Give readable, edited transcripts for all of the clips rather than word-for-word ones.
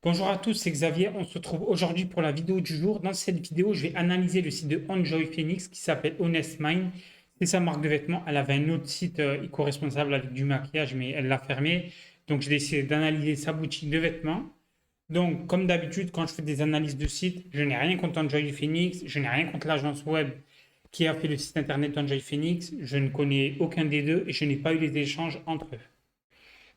Bonjour à tous, c'est Xavier. On se retrouve aujourd'hui pour la vidéo du jour. Dans cette vidéo, je vais analyser le site de Enjoy Phoenix qui s'appelle Honest Mind. C'est sa marque de vêtements. Elle avait un autre site éco-responsable avec du maquillage, mais elle l'a fermé. Donc, j'ai décidé d'analyser sa boutique de vêtements. Donc, comme d'habitude, quand je fais des analyses de site, je n'ai rien contre Enjoy Phoenix, je n'ai rien contre l'agence web qui a fait le site internet d'Enjoy Phoenix. Je ne connais aucun des deux et je n'ai pas eu les échanges entre eux.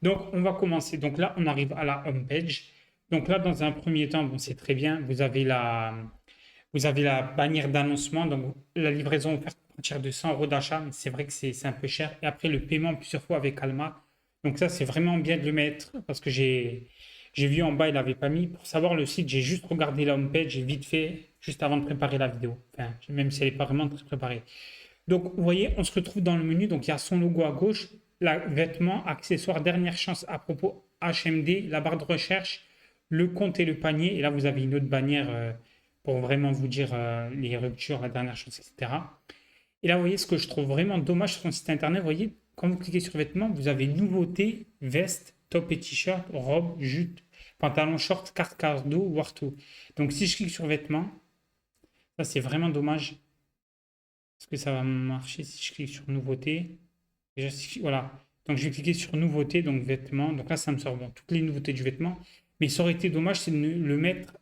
Donc, on va commencer. Donc là, on arrive à la home page. Donc là, dans un premier temps, bon, c'est très bien. Vous avez la bannière d'annoncement. Donc, la livraison offerte à partir de 100 € d'achat. C'est vrai que c'est un peu cher. Et après, le paiement plusieurs fois avec Alma. Donc ça, c'est vraiment bien de le mettre parce que j'ai vu en bas, il n'avait pas mis. Pour savoir le site, j'ai juste regardé la home page, j'ai vite fait, juste avant de préparer la vidéo. Enfin, même si elle n'est pas vraiment très préparée. Donc, vous voyez, on se retrouve dans le menu. Donc, il y a son logo à gauche, vêtements, accessoires, dernière chance à propos HMD, la barre de recherche, le compte et le panier. Et là, vous avez une autre bannière pour vraiment vous dire les ruptures, la dernière chance, etc. Et là, vous voyez, ce que je trouve vraiment dommage sur son site internet, vous voyez, quand vous cliquez sur vêtements, vous avez nouveautés, veste, top et t-shirt, robe, jute, pantalon, short, carte cardo, warto. Donc, si je clique sur vêtements, ça, c'est vraiment dommage. Est-ce que ça va marcher si je clique sur nouveautés? Déjà, voilà. Donc, je vais cliquer sur nouveautés, donc vêtements. Donc là, ça me sort bon, toutes les nouveautés du vêtement. Mais ça aurait été dommage, c'est de le mettre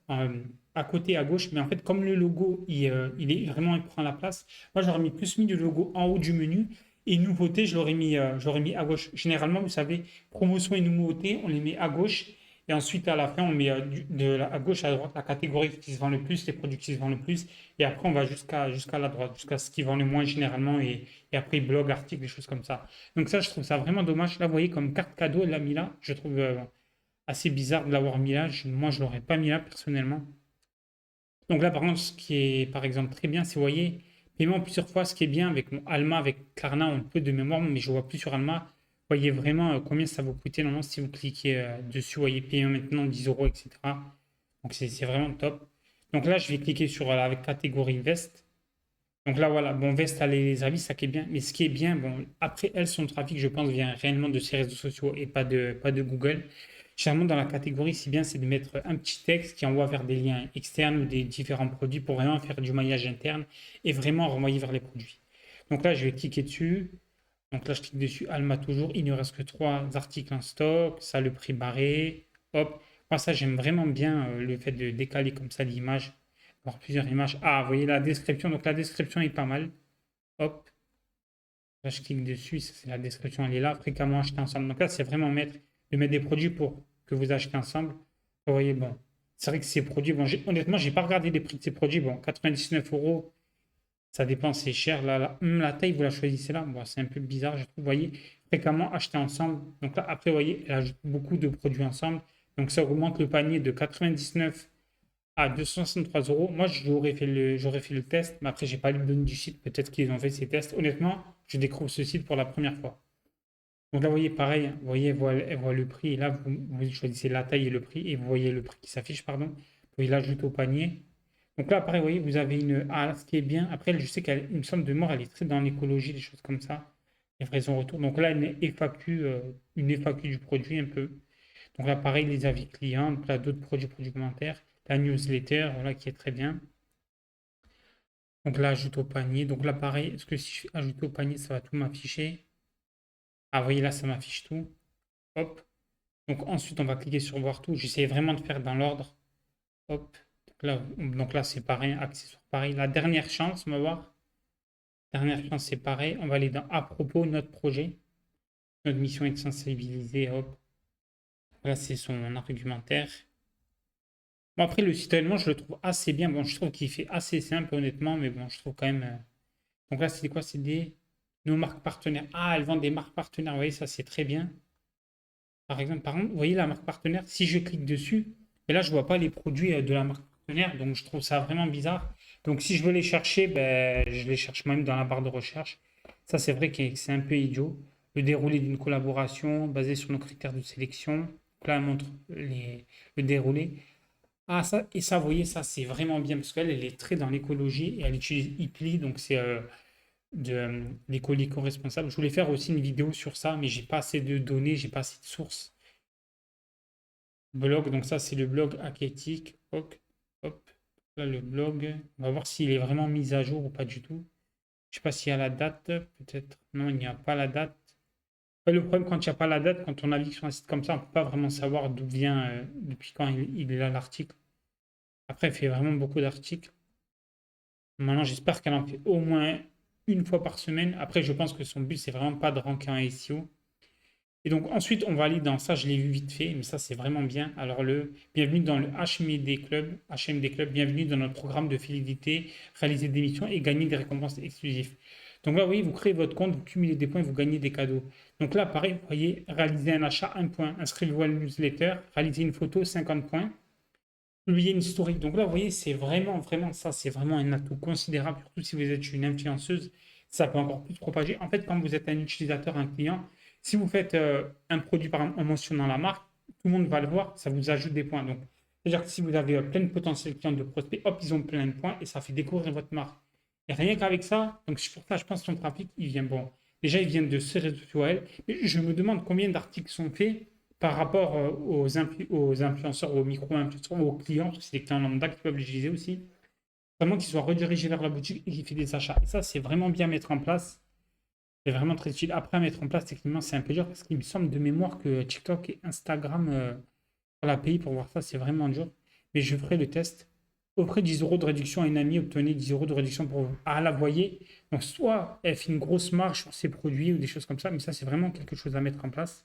à côté, à gauche. Mais en fait, comme le logo, il est vraiment, il prend la place. Moi, j'aurais mis le logo en haut du menu. Et nouveautés, je l'aurais mis à gauche. Généralement, vous savez, promotion et nouveautés, on les met à gauche. Et ensuite, à la fin, on met à gauche à droite la catégorie qui se vend le plus, les produits qui se vendent le plus. Et après, on va jusqu'à la droite, jusqu'à ce qui vend le moins généralement. Et après, blog, article, des choses comme ça. Donc ça, je trouve ça vraiment dommage. Là, vous voyez, comme carte cadeau, elle l'a mis là. Je trouve assez bizarre de l'avoir mis là. Moi, je ne l'aurais pas mis là, personnellement. Donc là, par contre, ce qui est, par exemple, très bien, c'est, vous voyez, paiement plusieurs fois. Ce qui est bien avec mon Alma, avec Klarna, on peut de mémoire, mais je ne vois plus sur Alma. Vous voyez vraiment combien ça va vous coûter normalement si vous cliquez dessus. Vous voyez, paiement maintenant 10 euros, etc. Donc c'est vraiment top. Donc là, je vais cliquer sur avec catégorie veste. Donc là, voilà, bon, Vest a les avis, ça qui est bien. Mais ce qui est bien, bon, après elle, son trafic, je pense, vient réellement de ses réseaux sociaux et pas de Google. Généralement, dans la catégorie, si bien, c'est de mettre un petit texte qui envoie vers des liens externes ou des différents produits pour vraiment faire du maillage interne et vraiment renvoyer vers les produits. Donc là, je vais cliquer dessus. Donc là, je clique dessus, Alma toujours. Il ne reste que 3 articles en stock. Ça, le prix barré. Hop. Moi, ça, j'aime vraiment bien le fait de décaler comme ça l'image, avoir plusieurs images. Ah, vous voyez la description. Donc la description est pas mal. Hop. Là, je clique dessus. C'est la description, elle est là. Fréquemment acheter ensemble. Donc là, c'est vraiment de mettre des produits pour que vous achetez ensemble. Vous voyez, bon. C'est vrai que ces produits, bon, honnêtement, j'ai pas regardé les prix de ces produits. Bon, 99 euros, ça dépend, c'est cher. Là, la taille, vous la choisissez là. Bon, c'est un peu bizarre, je trouve. Vous voyez, fréquemment acheter ensemble. Donc là, après, vous voyez, elle ajoute beaucoup de produits ensemble. Donc ça augmente le panier de 99 à 263 euros. Moi, j'aurais fait le test, mais après, j'ai pas lu le données du site. Peut-être qu'ils ont fait ces tests. Honnêtement, je découvre ce site pour la première fois. Donc là, vous voyez, pareil, vous voyez, elle voit le prix. Et là, vous choisissez la taille et le prix. Et vous voyez le prix qui s'affiche, pardon. Vous pouvez l'ajouter au panier. Donc là, pareil, vous voyez, vous avez une. Ah, ce qui est bien. Après, je sais qu'elle, il me semble de mort, elle est très dans l'écologie, des choses comme ça. Livraison retour. Donc là, une FAQ du produit un peu. Donc là, pareil, les avis clients. Donc là, d'autres produits commentaires. La newsletter, voilà, qui est très bien. Donc là, ajoute au panier. Donc là, pareil, est-ce que si je fais ajouter au panier, ça va tout m'afficher? Ah, vous voyez, là, ça m'affiche tout. Hop. Donc ensuite, on va cliquer sur voir tout. J'essaie vraiment de faire dans l'ordre. Hop. Donc là, c'est pareil, accessoire pareil. La dernière chance, on va voir. Dernière chance, c'est pareil. On va aller dans à propos, notre projet. Notre mission est de sensibiliser. Hop. Là, c'est son argumentaire. Bon, après, le site également, je le trouve assez bien. Bon, je trouve qu'il fait assez simple, honnêtement, mais bon, je trouve quand même. Donc là, c'est quoi? C'est nos marques partenaires. Ah, elles vendent des marques partenaires. Vous voyez, ça, c'est très bien. Par exemple, vous voyez la marque partenaire, si je clique dessus, et là, je ne vois pas les produits de la marque partenaire, donc je trouve ça vraiment bizarre. Donc, si je veux les chercher, ben, je les cherche même dans la barre de recherche. Ça, c'est vrai que c'est un peu idiot. Le déroulé d'une collaboration basée sur nos critères de sélection. Donc là, elle montre le déroulé. Ah, ça, et ça, vous voyez, ça, c'est vraiment bien parce qu'elle, elle est très dans l'écologie et elle utilise Ipli, donc c'est l'éco-responsable. Je voulais faire aussi une vidéo sur ça, mais j'ai pas assez de données, j'ai pas assez de sources. Blog, donc ça, c'est le blog Aketik. Hop, hop. Là, le blog. On va voir s'il est vraiment mis à jour ou pas du tout. Je sais pas s'il y a la date, peut-être. Non, il n'y a pas la date. Le problème, quand il n'y a pas la date, quand on navigue sur un site comme ça, on ne peut pas vraiment savoir d'où vient, depuis quand il est là l'article. Après, il fait vraiment beaucoup d'articles. Maintenant, j'espère qu'elle en fait au moins une fois par semaine. Après, je pense que son but, c'est vraiment pas de ranker en SEO. Et donc, ensuite, on va aller dans ça, je l'ai vu vite fait, mais ça, c'est vraiment bien. Alors, bienvenue dans le HMD Club, bienvenue dans notre programme de fidélité, réaliser des missions et gagner des récompenses exclusives. Donc là, vous voyez, vous créez votre compte, vous cumulez des points, vous gagnez des cadeaux. Donc là, pareil, vous voyez, réaliser un achat, 1 point. Inscrivez-vous à la newsletter, réaliser une photo, 50 points. Publier une story. Donc là, vous voyez, c'est vraiment, vraiment ça, c'est vraiment un atout considérable, surtout si vous êtes une influenceuse, ça peut encore plus propager. En fait, quand vous êtes un utilisateur, un client, si vous faites un produit par exemple, en mentionnant la marque, tout le monde va le voir, ça vous ajoute des points. Donc, c'est-à-dire que si vous avez plein de potentiels clients de prospects, hop, ils ont plein de points et ça fait découvrir votre marque. Et rien qu'avec ça, donc c'est pour ça, je pense que son trafic, il vient bon. Déjà, il vient de ces réseaux sociaux à elle, mais je me demande combien d'articles sont faits par rapport aux influenceurs, aux micro-influenceurs, aux clients, parce que c'est des clients lambda qui peuvent l'utiliser aussi, vraiment qu'ils soient redirigés vers la boutique et qu'ils fassent des achats. Et ça, c'est vraiment bien à mettre en place. C'est vraiment très utile. Après, à mettre en place, techniquement, c'est un peu dur parce qu'il me semble de mémoire que TikTok et Instagram, pour l'API, pour voir ça, c'est vraiment dur. Mais je ferai le test. Offrez 10 euros de réduction à une amie, obtenez 10 euros de réduction pour vous. Ah, la voyez. Donc, soit elle fait une grosse marge sur ses produits ou des choses comme ça, mais ça, c'est vraiment quelque chose à mettre en place.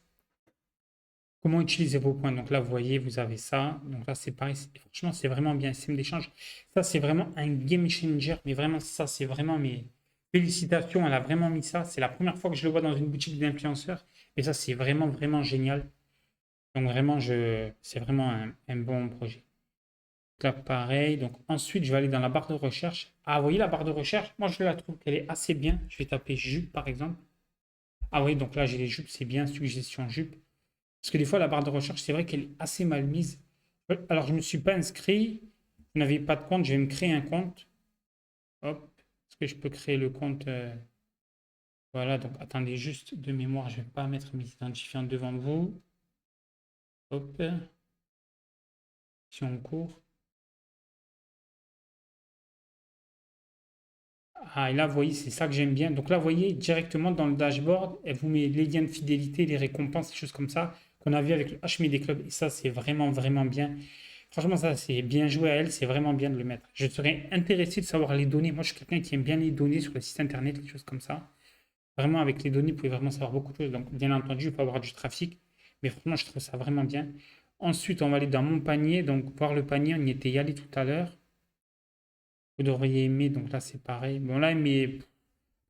Comment utiliser vos points? Donc là, vous voyez, vous avez ça. Donc là, c'est pareil. Franchement, c'est vraiment bien. Système d'échange. Ça, c'est vraiment un game changer. Mais vraiment, ça, c'est vraiment mes félicitations. Elle a vraiment mis ça. C'est la première fois que je le vois dans une boutique d'influenceurs. Et ça, c'est vraiment, vraiment génial. Donc vraiment, c'est vraiment un bon projet. Donc là, pareil. Donc ensuite, je vais aller dans la barre de recherche. Ah, vous voyez la barre de recherche? Moi, je la trouve qu'elle est assez bien. Je vais taper jupe, par exemple. Ah oui, donc là, j'ai les jupes. C'est bien. Suggestion jupe. Parce que des fois, la barre de recherche, c'est vrai qu'elle est assez mal mise. Alors, je ne me suis pas inscrit. Je n'avais pas de compte. Je vais me créer un compte. Hop. Est-ce que je peux créer le compte voilà. Donc, attendez, juste de mémoire. Je ne vais pas mettre mes identifiants devant vous. Hop. Si on court. Ah, et là, vous voyez, c'est ça que j'aime bien. Donc là, vous voyez, directement dans le dashboard, elle vous met les liens de fidélité, les récompenses, des choses comme ça, qu'on a vu avec le HMD Club. Et ça, c'est vraiment, vraiment bien. Franchement, ça, c'est bien joué à elle, c'est vraiment bien de le mettre. Je serais intéressé de savoir les données. Moi, je suis quelqu'un qui aime bien les données sur le site internet, les choses comme ça. Vraiment, avec les données, vous pouvez vraiment savoir beaucoup de choses. Donc, bien entendu, il faut avoir du trafic. Mais franchement, je trouve ça vraiment bien. Ensuite, on va aller dans mon panier. Donc, voir le panier, on y était y allé tout à l'heure. Vous devriez aimer. Donc là, c'est pareil. Bon, là, mais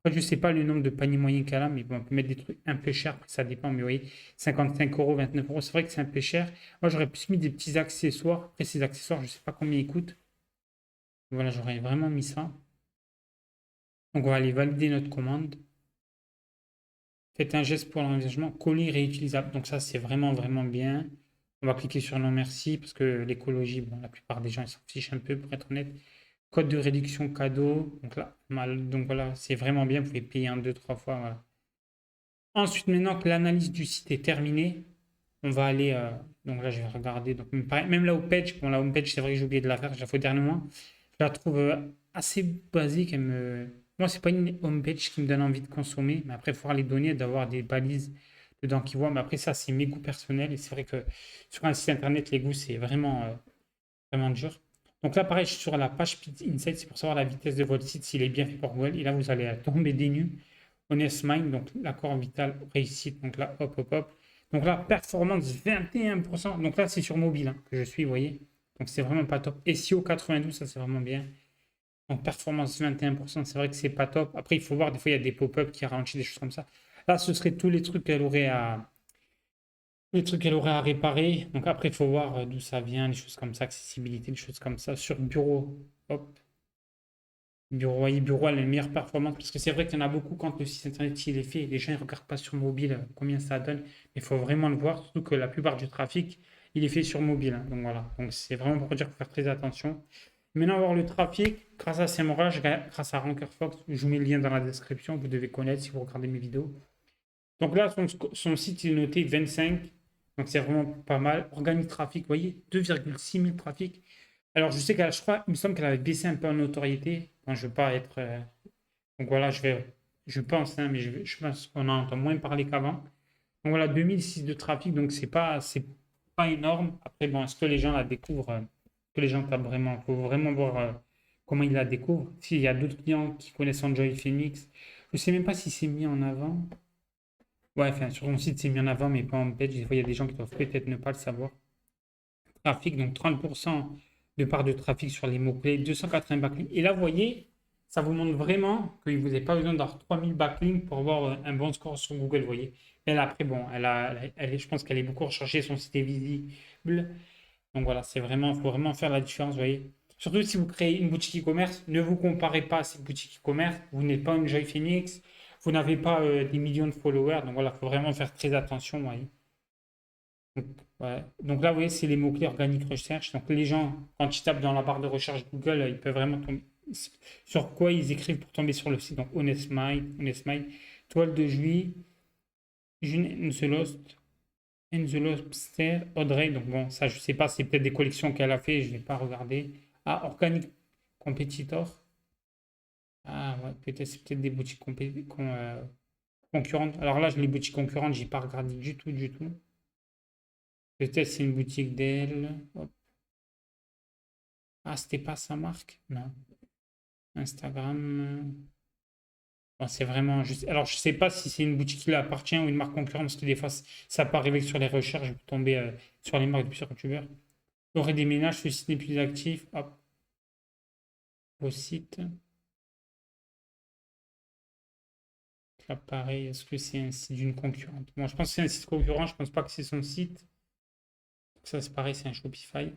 je ne sais pas le nombre de paniers moyens qu'elle a, mais bon, on peut mettre des trucs un peu chers, après ça dépend, mais vous voyez, 55 euros, 29 euros, c'est vrai que c'est un peu cher. Moi, j'aurais plus mis des petits accessoires. Après, ces accessoires, je ne sais pas combien ils coûtent. Voilà, j'aurais vraiment mis ça. Donc, on va aller valider notre commande. Faites un geste pour l'engagement, colis réutilisable. Donc, ça, c'est vraiment, vraiment bien. On va cliquer sur non merci, parce que l'écologie, bon, la plupart des gens, ils s'en fichent un peu, pour être honnête. Code de réduction cadeau. Donc là, donc voilà, c'est vraiment bien. Vous pouvez payer un, deux, trois fois. Voilà. Ensuite, maintenant que l'analyse du site est terminée, on va aller. Donc là, je vais regarder. Donc, même la homepage, bon, la homepage, c'est vrai que j'ai oublié de la faire, je la fais au dernier moment. Je la trouve assez basique. Moi, c'est pas une homepage qui me donne envie de consommer, mais après, il faut voir les données, d'avoir des balises dedans qui voient. Mais après, ça, c'est mes goûts personnels. Et c'est vrai que sur un site internet, les goûts, c'est vraiment, vraiment dur. Donc là, pareil, je suis sur la page Speed Insight, c'est pour savoir la vitesse de votre site, s'il est bien fait pour Google. Et là, vous allez tomber des nues. Honest Mind, donc l'accord vital réussite. Donc là, hop, hop, hop. Donc là, performance 21%. Donc là, c'est sur mobile que je suis, vous voyez. Donc c'est vraiment pas top. SEO 92, ça c'est vraiment bien. Donc performance 21%, c'est vrai que c'est pas top. Après, il faut voir, des fois, il y a des pop-up qui ralentissent des choses comme ça. Là, ce serait tous les trucs qu'elle aurait à réparer. Donc après, il faut voir d'où ça vient, les choses comme ça, accessibilité, des choses comme ça. Sur bureau, hop, Bureau, oui, Bureau a la meilleure performance parce que c'est vrai qu'il y en a beaucoup quand le site internet il est fait, les gens ne regardent pas sur mobile combien ça donne. Il faut vraiment le voir, surtout que la plupart du trafic il est fait sur mobile. Donc voilà, donc c'est vraiment pour dire qu'il faut faire très attention. Maintenant, on va voir le trafic grâce à Semrush, grâce à Rankerfox. Je vous mets le lien dans la description, vous devez connaître si vous regardez mes vidéos. Donc là, son site il est noté 25. Donc c'est vraiment pas mal. Organic Traffic, vous voyez, 2,6 000 trafics. Alors je sais qu'elle, je crois, il me semble qu'elle avait baissé un peu en notoriété. Bon, je veux pas être. Donc voilà, je pense, hein, mais je pense qu'on en entend moins parler qu'avant. Donc voilà, 2006 de trafic, donc c'est pas énorme. Après, bon, est-ce que les gens la découvrent, que les gens tapent vraiment? Il faut vraiment voir comment ils la découvrent. S'il y a d'autres clients qui connaissent Enjoy Phoenix, je sais même pas si c'est mis en avant. Ouais, enfin, sur mon site, c'est mis en avant, mais pas en page. Des fois, il y a des gens qui doivent peut-être ne pas le savoir. Trafic, donc 30% de part de trafic sur les mots-clés, 280 backlinks. Et là, vous voyez, ça vous montre vraiment que vous n'avez pas besoin d'avoir 3000 backlinks pour avoir un bon score sur Google, vous voyez. Elle, après, bon, je pense qu'elle est beaucoup recherchée, son site est visible. Donc voilà, c'est vraiment, il faut vraiment faire la différence, vous voyez. Surtout si vous créez une boutique e-commerce, ne vous comparez pas à cette boutique e-commerce. Vous n'êtes pas une Joy Phoenix, vous n'avez pas des millions de followers. Donc voilà, il faut vraiment faire très attention, vous voyez. Donc, ouais. Donc là, vous voyez, c'est les mots-clés organiques recherche. Donc les gens, quand ils tapent dans la barre de recherche Google, ils peuvent vraiment tomber. Sur quoi ils écrivent pour tomber sur le site. Donc Honest Mind, Toile de Juillet, June and the Lobster, Audrey. Donc bon, ça, je sais pas, c'est peut-être des collections qu'elle a fait, je n'ai pas regardé. Ah, Organic Competitor. Ah ouais, peut-être c'est peut-être des boutiques concurrentes. Alors là, les boutiques concurrentes, j'ai pas regardé du tout, du tout. Peut-être c'est une boutique d'elle. Hop. Ah, c'était pas sa marque? Non. Instagram. Bon, c'est vraiment. Alors, je sais pas si c'est une boutique qui lui appartient ou une marque concurrente, parce que des fois, ça peut arriver que sur les recherches, vous tombez sur les marques de plusieurs youtubeurs. Aurait des ménages, ce site n'est plus actif. Hop, au site. Là, pareil, est-ce que c'est un site d'une concurrente? Bon, je pense que c'est un site concurrent, je pense pas que c'est son site. Donc ça, c'est pareil, c'est un Shopify.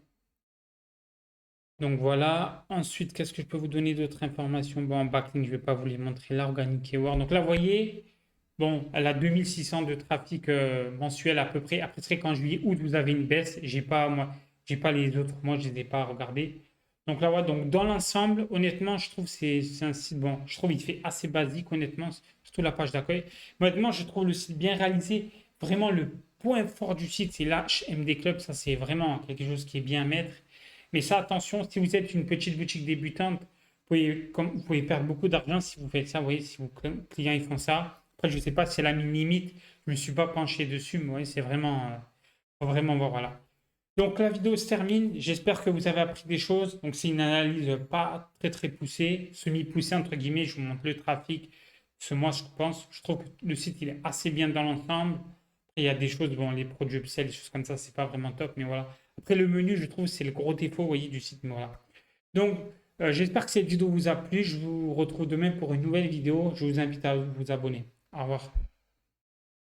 Donc voilà. Ensuite, qu'est-ce que je peux vous donner d'autres informations? Bon, en backlink, je ne vais pas vous les montrer là, Organic Keyword. Donc là, vous voyez, bon, elle a 2600 de trafic mensuel à peu près. Après, c'est qu'en juillet, août, vous avez une baisse. J'ai pas les autres, moi, je ne les ai pas regardés. Donc là, voilà, donc dans l'ensemble, honnêtement, je trouve que c'est un site, bon, je trouve il fait assez basique, honnêtement, surtout la page d'accueil. Mais honnêtement, je trouve le site bien réalisé. Vraiment, le point fort du site, c'est l'HMD Club. Ça, c'est vraiment quelque chose qui est bien à mettre. Mais ça, attention, si vous êtes une petite boutique débutante, vous pouvez perdre beaucoup d'argent si vous faites ça. Vous voyez, si vos clients ils font ça. Après, je ne sais pas si c'est la limite. Je ne me suis pas penché dessus, mais vous voyez, c'est vraiment, faut vraiment voir. Voilà. Donc, la vidéo se termine. J'espère que vous avez appris des choses. Donc, c'est une analyse pas très, très poussée, semi-poussée, entre guillemets. Je vous montre le trafic. Ce mois, je pense. Je trouve que le site, il est assez bien dans l'ensemble. Il y a des choses, bon, les produits upsell, des choses comme ça, c'est pas vraiment top, mais voilà. Après, le menu, je trouve, c'est le gros défaut, vous voyez, du site. Voilà. Donc, j'espère que cette vidéo vous a plu. Je vous retrouve demain pour une nouvelle vidéo. Je vous invite à vous abonner. Au revoir.